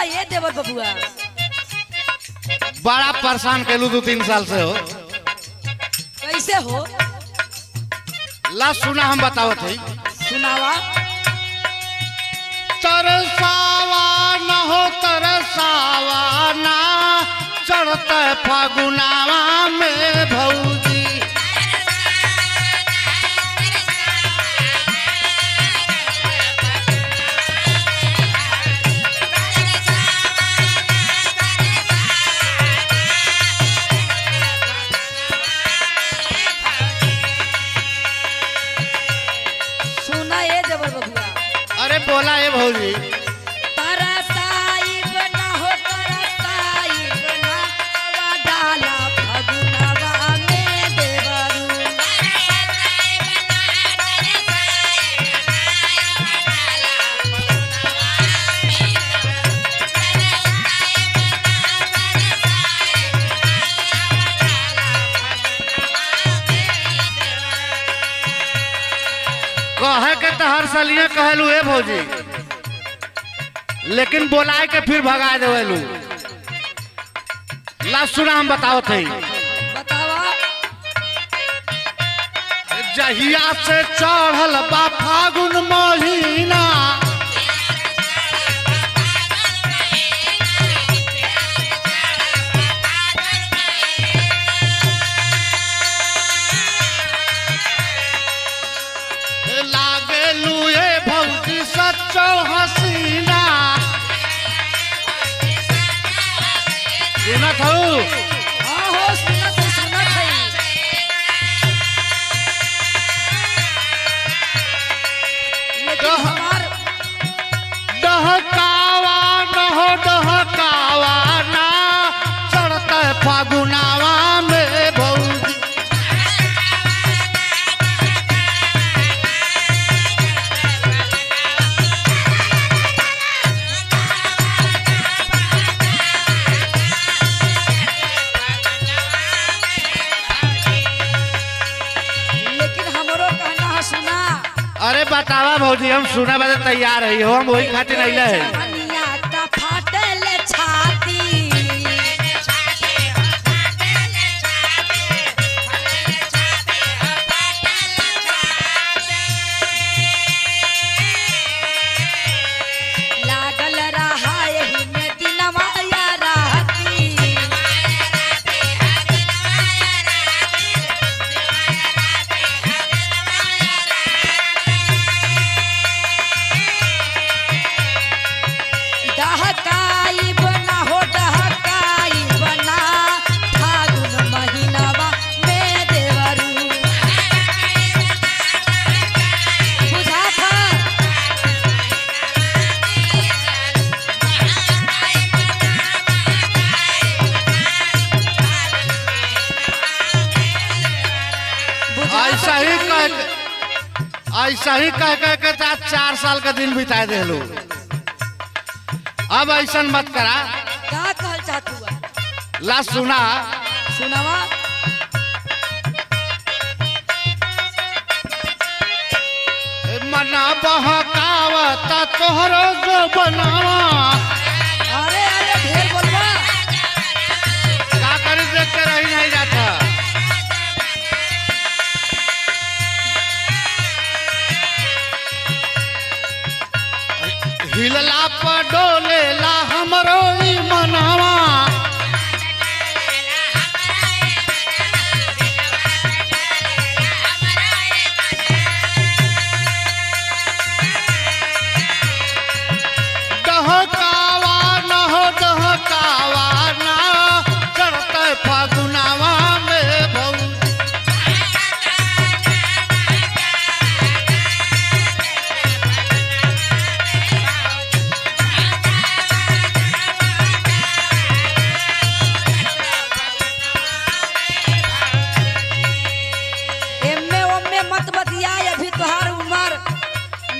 का ये देवर बबुआ बड़ा परेशान कैलू 2-3 साल से हो। कैसे हो? ला सुना हम बतावत है। सुनावा। तरसावा न हो तरसावा ना चढ़ते फागुनावा में भौजी। सुना ये देवर बबुआ। अरे बोला ये भौजी। तरसाई बना हो तरसाई बना डाला फगुनवा में देवरू। कहे के तो हर सलिया कहलू ए भौजी, लेकिन बोलाए के फिर भगा देवेलू। ला सुना हम बतावत है। बतावा। जहिया से चढ़ल बा फागुन महीना लागे लुए भौजी सच्चो हसीना। सुनत हूँ। हाँ हो सुनत है। लेकिन हमार डहकावा न हो डहकावा ना चढ़ते फागुनावा में भौजी। लेकिन हमरो कहना है सुना। अरे बतावा भौजी, हम सुना बदे तैयार है हो, हम वही खातिर अइले है। जवानिया का फाटल छाती लागल रहा यही में दिनवा या राती। डहकाई बना हो डहकाई बना फागुन महीनावा में देवरू। बुझा था। ऐसा ही कह के 4 साल का दिन बिता दे लो। अब ऐसा मत करा। का कहल चाहत हुआ? ला सुना। सुनावा। मना बहकावता तोहरो जो बनावा। अरे अरे ढेर बोलवा। का करी देख के रही नहीं जाता। हिलला पर डोलेला हमरो ई मनावा। डहकावा न हो डहकावा ना चढ़ते फागुनावा में भौजी। एम्मे ओम्मे मत बतियाए, अभी तोहार उम्र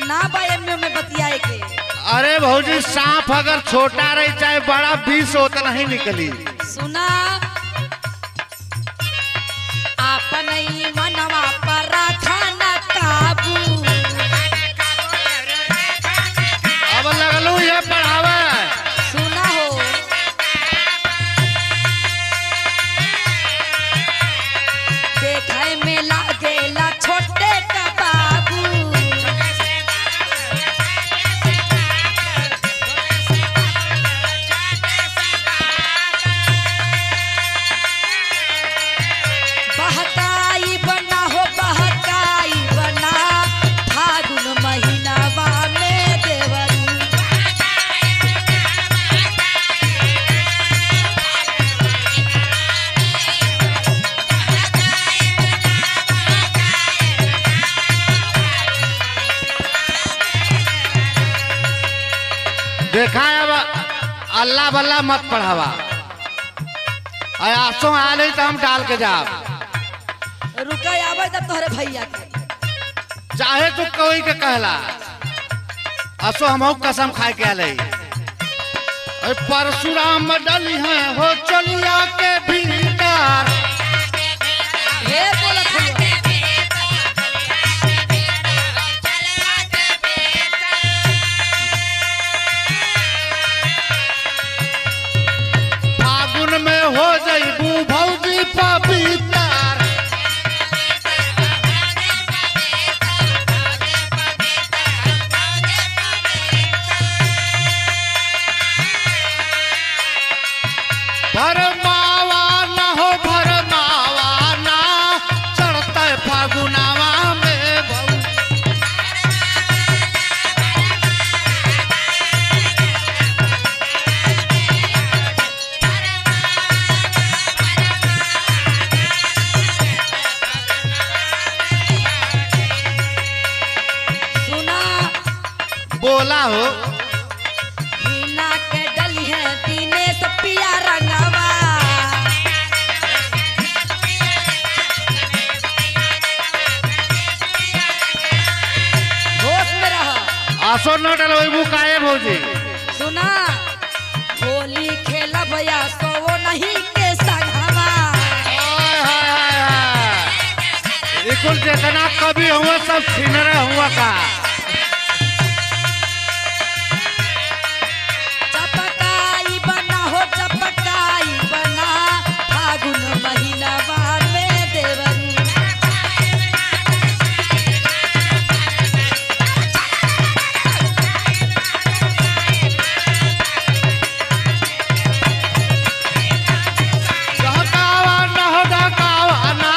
ना बा एम्मे ओम्मे बतियाए के। अरे भौजी, सांप अगर छोटा रही चाहे बड़ा 20 हो तो नहीं निकली। सुना। आपन ही मनवा पर रखा न काबू। अब लगलू ये पढ़ावे। सुना। अल्लाह बल्ला मत पढ़ावा। आसो आले तो हम डाल के जाब। रुका आवे तब तोहरे भैया के चाहे तू कोई के कहला असो हम कसम खाए के आले। परशुराम डली है हो चलिया के भीतर। हे बोलत हुआ फागुन में हो जइबू भौजी पवित्र। भरमावा ना हो भरमावा ना चढ़ते फागुनावा में बहु। सुना बोला हो हीना के डली है दीने से पिया रंगावा। होश में रह। आसो न डलबू काहे भौजी। सुना होली खेला भैया सो नहीं के संगवा। कुल जितना कभी हुआ सब छिनरा हुआ का। चपकाई बना हो चपकाई बना फागुन महीना में देवरू। डहकावा न हो डहकावा ना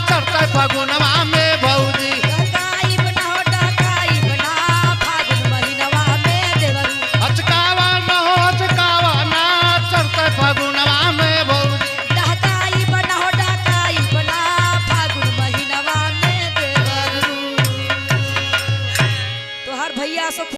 चढ़ते फागुनवा में भौजी। डकाई बना हो डकाई बना फागुन महीनवा में देवरू। हचकावा न हो हचकावा ना चढ़ते फागुनवा में